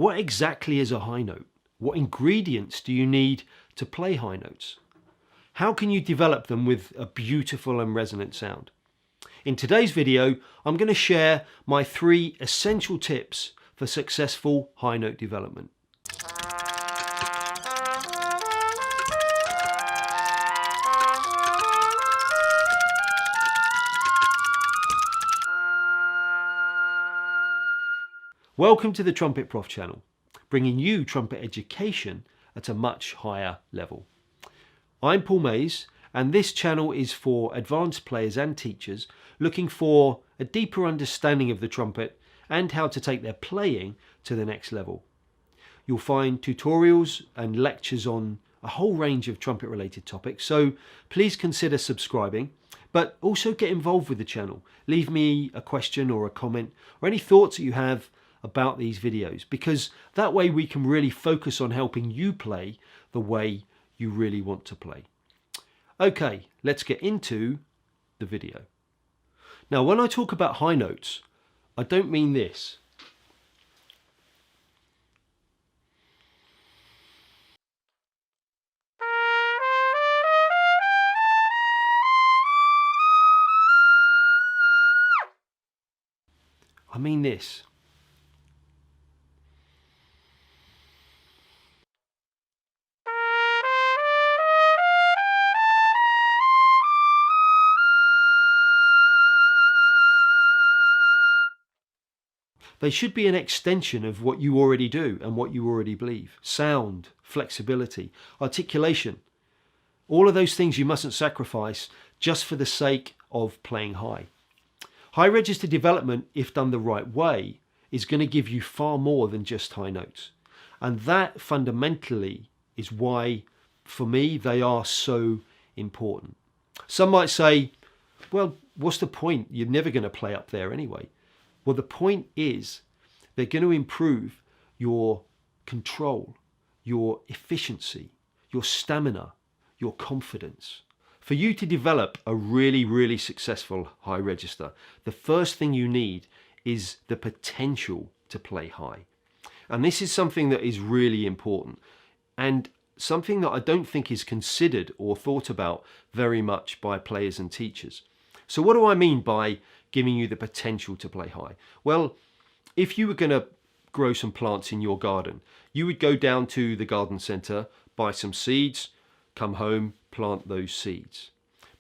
What exactly is a high note? What ingredients do you need to play high notes? How can you develop them with a beautiful and resonant sound? In today's video, I'm going to share my 3 essential tips for successful high note development. Welcome to the Trumpet Prof channel, bringing you trumpet education at a much higher level. I'm Paul Mays, and this channel is for advanced players and teachers looking for a deeper understanding of the trumpet and how to take their playing to the next level. You'll find tutorials and lectures on a whole range of trumpet related topics, so please consider subscribing, but also get involved with the channel. Leave me a question or a comment or any thoughts that you have about these videos, because that way we can really focus on helping you play the way you really want to play. Okay, let's get into the video. Now, when I talk about high notes, I don't mean this. I mean this. They should be an extension of what you already do and what you already believe. Sound, flexibility, articulation. All of those things you mustn't sacrifice just for the sake of playing high. High register development, if done the right way, is going to give you far more than just high notes. And that fundamentally is why, for me, they are so important. Some might say, well, what's the point? You're never going to play up there anyway. Well, the point is they're going to improve your control, your efficiency, your stamina, your confidence. For you to develop a really, really successful high register, the first thing you need is the potential to play high. And this is something that is really important and something that I don't think is considered or thought about very much by players and teachers. So what do I mean by giving you the potential to play high? Well, if you were going to grow some plants in your garden, you would go down to the garden centre, buy some seeds, come home, plant those seeds.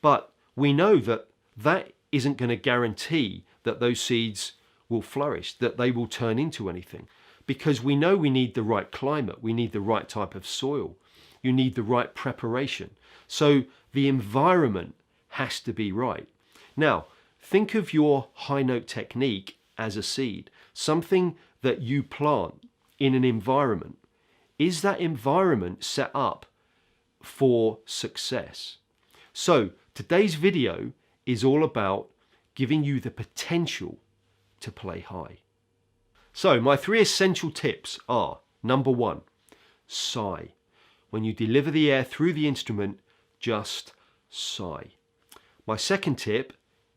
But we know that that isn't going to guarantee that those seeds will flourish, that they will turn into anything, because we know we need the right climate, we need the right type of soil, you need the right preparation. So the environment has to be right. Now, think of your high note technique as a seed, something that you plant in an environment. Is that environment set up for success? So today's video is all about giving you the potential to play high. So my 3 essential tips are: number 1, sigh. When you deliver the air through the instrument, just sigh. My second tip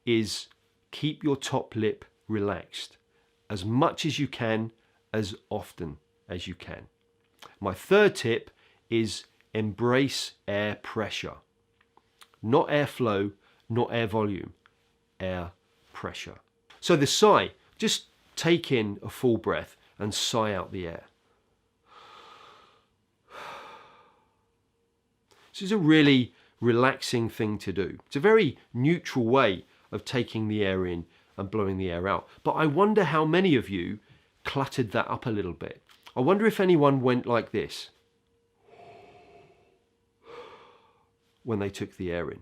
is keep your top lip relaxed as much as you can, as often as you can. My third tip is embrace air pressure. Not airflow, not air volume, air pressure. So the sigh, just take in a full breath and sigh out the air. This is a really relaxing thing to do. It's a very neutral way of taking the air in and blowing the air out. But I wonder how many of you cluttered that up a little bit. I wonder if anyone went like this when they took the air in.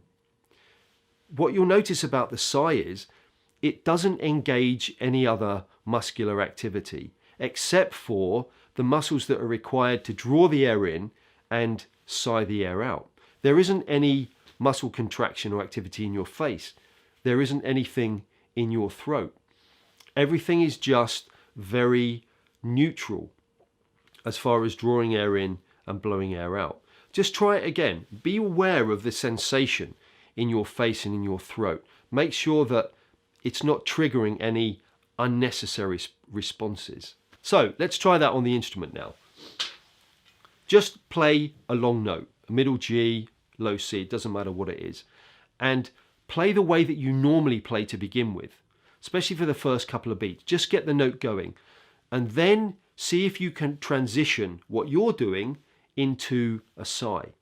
What you'll notice about the sigh is it doesn't engage any other muscular activity except for the muscles that are required to draw the air in and sigh the air out. There isn't any muscle contraction or activity in your face. There isn't anything in your throat. Everything is just very neutral as far as drawing air in and blowing air out. Just try it again. Be aware of the sensation in your face and in your throat. Make sure that it's not triggering any unnecessary responses. So let's try that on the instrument now. Just play a long note, a middle G, low C, it doesn't matter what it is, and play the way that you normally play to begin with, especially for the first couple of beats. Just get the note going, and then see if you can transition what you're doing into a sigh,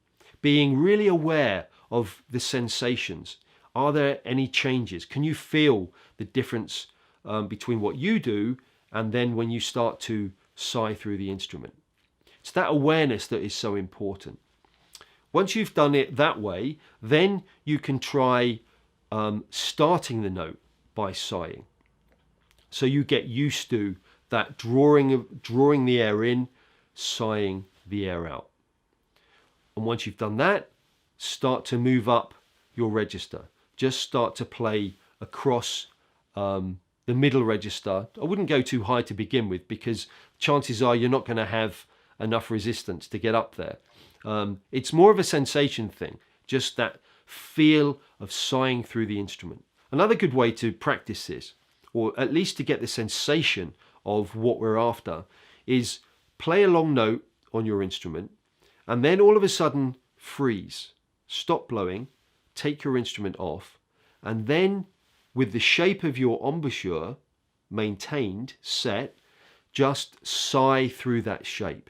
being really aware of the sensations. Are there any changes? Can you feel the difference between what you do and then when you start to sigh through the instrument? It's that awareness that is so important. Once you've done it that way, then you can try starting the note by sighing. So you get used to that drawing the air in, sighing the air out. And once you've done that, start to move up your register. Just start to play across the middle register. I wouldn't go too high to begin with, because chances are you're not going to have enough resistance to get up there. It's more of a sensation thing, just that feel of sighing through the instrument. Another good way to practice this, or at least to get the sensation of what we're after, is play a long note on your instrument and then all of a sudden freeze, stop blowing, take your instrument off, and then with the shape of your embouchure maintained, set, just sigh through that shape.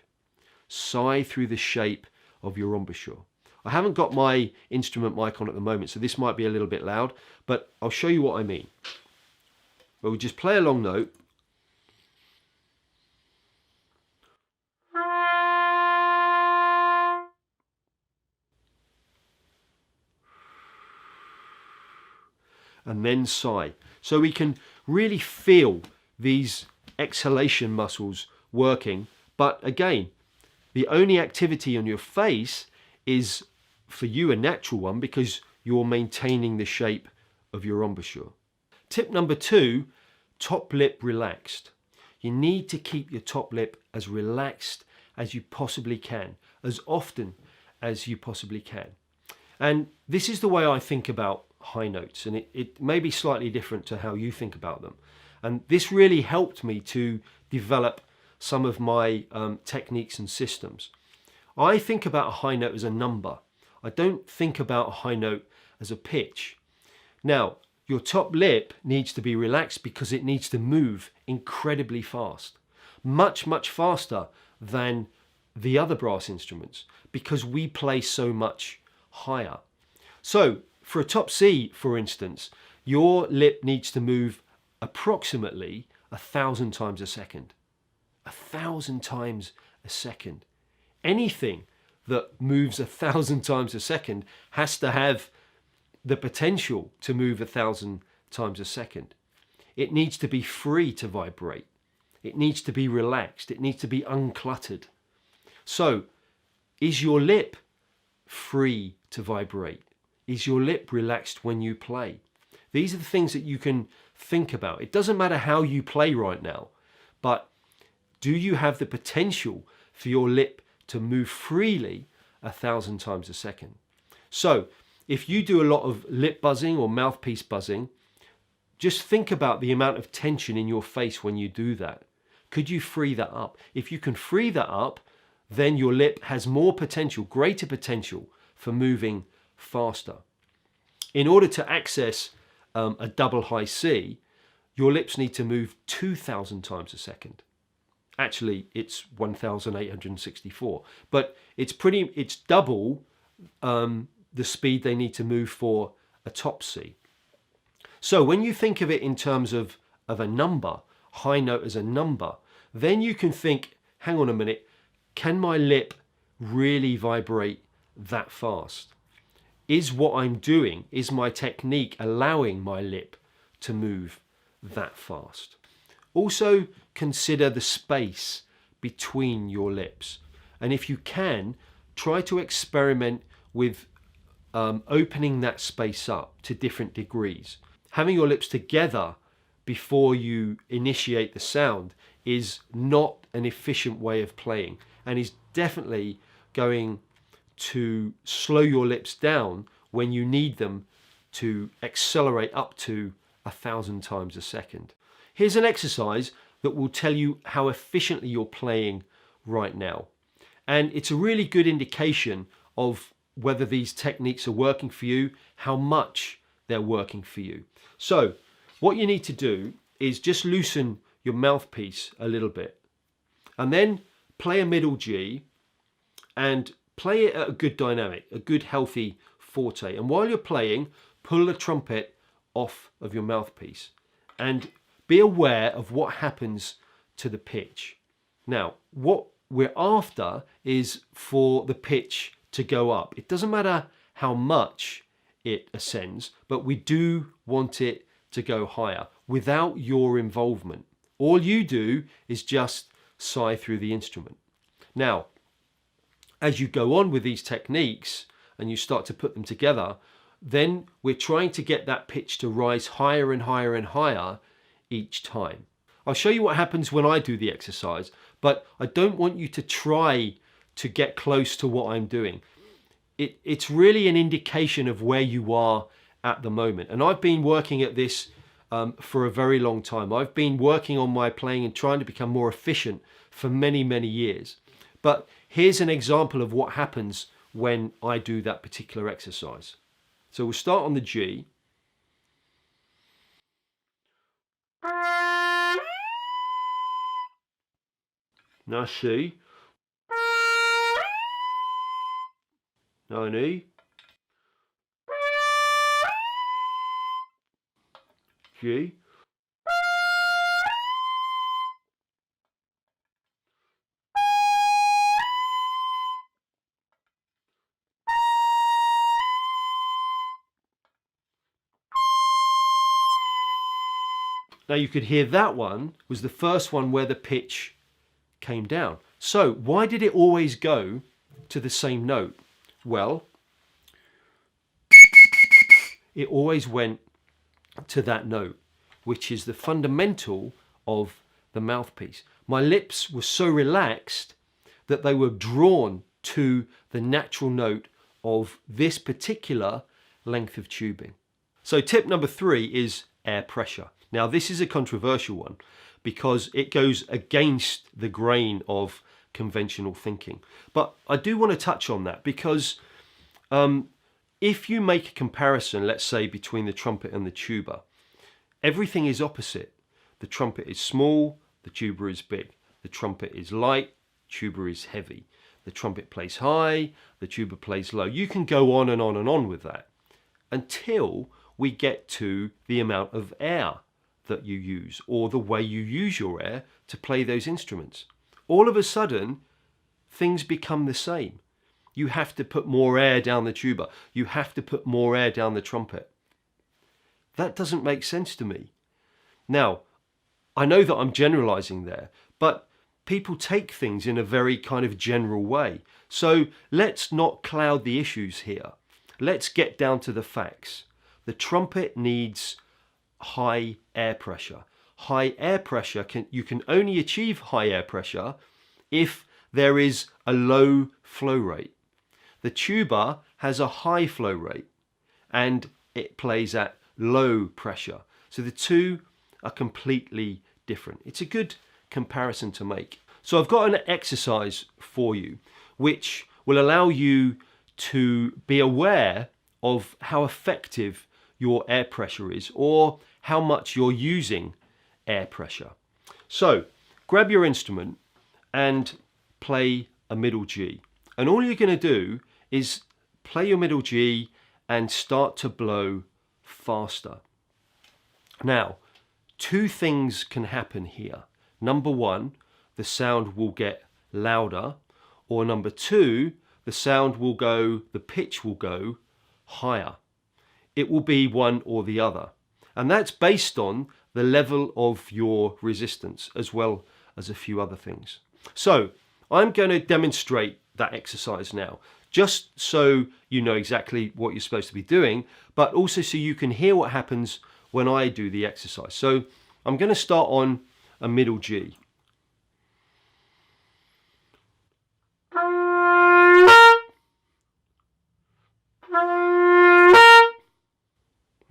Sigh through the shape of your embouchure. I haven't got my instrument mic on at the moment, so this might be a little bit loud, but I'll show you what I mean. We'll just play a long note. And then sigh. So we can really feel these exhalation muscles working. But again, the only activity on your face is, for you, a natural one, because you're maintaining the shape of your embouchure. Tip number 2, top lip relaxed. You need to keep your top lip as relaxed as you possibly can, as often as you possibly can. And this is the way I think about high notes, and it may be slightly different to how you think about them. And this really helped me to develop some of my techniques and systems. I think about a high note as a number. I don't think about a high note as a pitch. Now, your top lip needs to be relaxed because it needs to move incredibly fast. Much, much faster than the other brass instruments, because we play so much higher. So, for a top C, for instance, your lip needs to move approximately 1,000 times a second. 1,000 times a second. Anything that moves 1,000 times a second has to have the potential to move 1,000 times a second. It needs to be free to vibrate. It needs to be relaxed. It needs to be uncluttered. So, is your lip free to vibrate? Is your lip relaxed when you play? These are the things that you can think about. It doesn't matter how you play right now, but do you have the potential for your lip to move freely 1,000 times a second? So if you do a lot of lip buzzing or mouthpiece buzzing, just think about the amount of tension in your face when you do that. Could you free that up? If you can free that up, then your lip has more potential, greater potential for moving faster. In order to access a double high C, your lips need to move 2,000 times a second. Actually, it's 1,864, but it's double the speed they need to move for a top C. So when you think of it in terms of a number, high note as a number, then you can think, hang on a minute, can my lip really vibrate that fast? Is what I'm doing, is my technique allowing my lip to move that fast? Also consider the space between your lips. And if you can, try to experiment with opening that space up to different degrees. Having your lips together before you initiate the sound is not an efficient way of playing, and is definitely going to slow your lips down when you need them to accelerate up to 1,000 times a second. Here's an exercise that will tell you how efficiently you're playing right now. And it's a really good indication of whether these techniques are working for you, how much they're working for you. So what you need to do is just loosen your mouthpiece a little bit and then play a middle G and play it at a good dynamic, a good healthy forte. And while you're playing, pull the trumpet off of your mouthpiece and be aware of what happens to the pitch. Now, what we're after is for the pitch to go up. It doesn't matter how much it ascends, but we do want it to go higher without your involvement. All you do is just sigh through the instrument. Now, as you go on with these techniques and you start to put them together, then we're trying to get that pitch to rise higher and higher and higher each time. I'll show you what happens when I do the exercise, but I don't want you to try to get close to what I'm doing. It's really an indication of where you are at the moment. And I've been working at this for a very long time. I've been working on my playing and trying to become more efficient for many, many years. But here's an example of what happens when I do that particular exercise. So we'll start on the G. Now C. Now an E. G. Now you could hear that one was the first one where the pitch came down. So why did it always go to the same note? Well, it always went to that note, which is the fundamental of the mouthpiece. My lips were so relaxed that they were drawn to the natural note of this particular length of tubing. So tip number 3 is air pressure. Now this is a controversial one because it goes against the grain of conventional thinking. But I do want to touch on that because if you make a comparison, let's say between the trumpet and the tuba, everything is opposite. The trumpet is small, the tuba is big. The trumpet is light, tuba is heavy. The trumpet plays high, the tuba plays low. You can go on and on and on with that until we get to the amount of air that you use or the way you use your air to play those instruments. All of a sudden, things become the same. You have to put more air down the tuba. You have to put more air down the trumpet. That doesn't make sense to me. Now, I know that I'm generalizing there, but people take things in a very kind of general way. So let's not cloud the issues here. Let's get down to the facts. The trumpet needs high air pressure. High air pressure, you can only achieve high air pressure if there is a low flow rate. The tuba has a high flow rate and it plays at low pressure. So the two are completely different. It's a good comparison to make. So I've got an exercise for you which will allow you to be aware of how effective your air pressure is or how much you're using air pressure. So grab your instrument and play a middle G. And all you're going to do is play your middle G and start to blow faster. Now, two things can happen here. Number one, the sound will get louder, or number two, the pitch will go higher. It will be one or the other. And that's based on the level of your resistance as well as a few other things. So I'm going to demonstrate that exercise now, just so you know exactly what you're supposed to be doing, but also so you can hear what happens when I do the exercise. So I'm going to start on a middle G.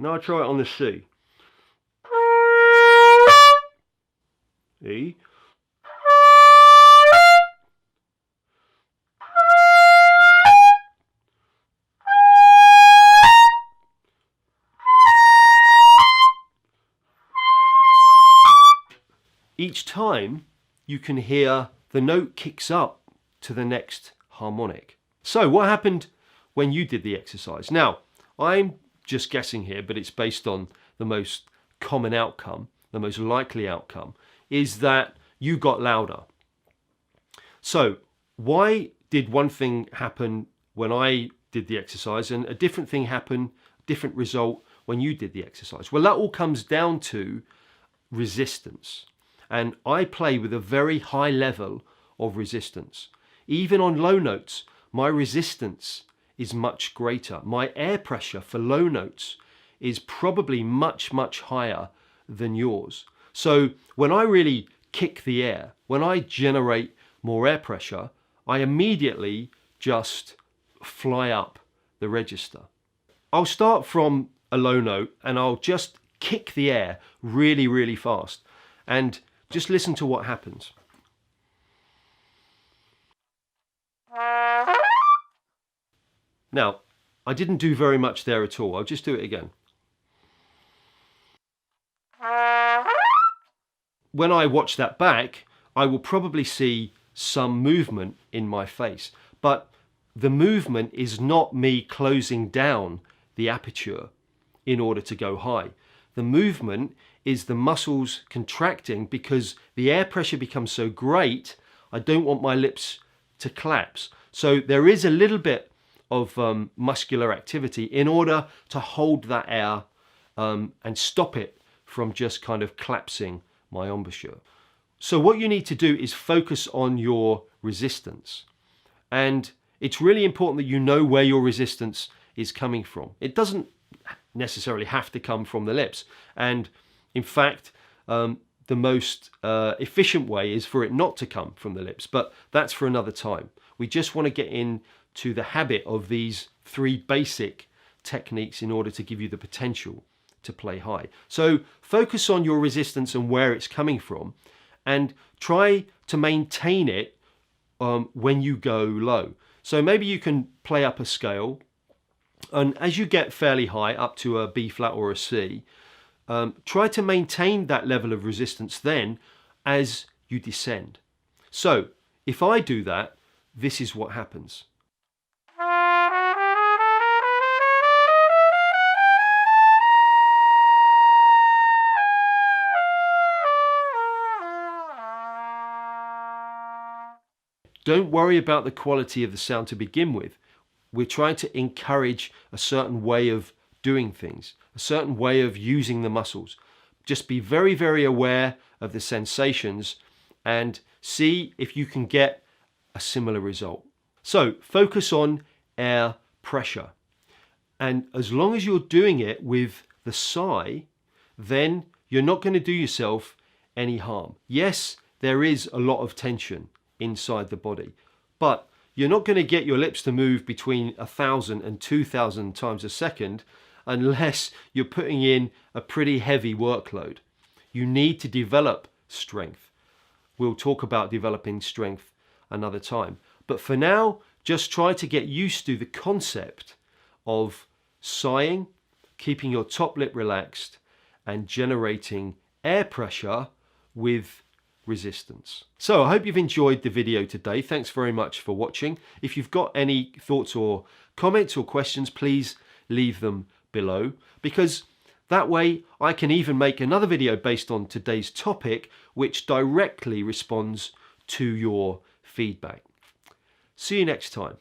Now I try it on the C. E. Each time you can hear the note kicks up to the next harmonic. So what happened when you did the exercise? Now, I'm just guessing here, but it's based on the most common outcome, the most likely outcome, is that you got louder. So why did one thing happen when I did the exercise and a different thing happen, different result when you did the exercise? Well, that all comes down to resistance. And I play with a very high level of resistance. Even on low notes, my resistance is much greater. My air pressure for low notes is probably much, much higher than yours. So when I really kick the air, when I generate more air pressure, I immediately just fly up the register. I'll start from a low note and I'll just kick the air really, really fast. And just listen to what happens. Now, I didn't do very much there at all. I'll just do it again. When I watch that back, I will probably see some movement in my face, but the movement is not me closing down the aperture in order to go high. The movement is the muscles contracting because the air pressure becomes so great, I don't want my lips to collapse. So there is a little bit of muscular activity in order to hold that air and stop it from just kind of collapsing my embouchure. So what you need to do is focus on your resistance. And it's really important that you know where your resistance is coming from. It doesn't necessarily have to come from the lips. And in fact, the most efficient way is for it not to come from the lips, but that's for another time. We just want to get into the habit of these three basic techniques in order to give you the potential to play high. So focus on your resistance and where it's coming from, and try to maintain it when you go low. So maybe you can play up a scale, and as you get fairly high, up to a B flat or a C, try to maintain that level of resistance then as you descend. So if I do that, this is what happens. Don't worry about the quality of the sound to begin with. We're trying to encourage a certain way of doing things, a certain way of using the muscles. Just be very, very aware of the sensations and see if you can get a similar result. So focus on air pressure. And as long as you're doing it with the sigh, then you're not going to do yourself any harm. Yes, there is a lot of tension inside the body, but you're not going to get your lips to move between 1,000 and 2,000 times a second unless you're putting in a pretty heavy workload. You need to develop strength. We'll talk about developing strength another time. But for now, just try to get used to the concept of sighing, keeping your top lip relaxed, and generating air pressure with resistance. So I hope you've enjoyed the video today. Thanks very much for watching. If you've got any thoughts or comments or questions, please leave them below, because that way I can even make another video based on today's topic which directly responds to your feedback. See you next time.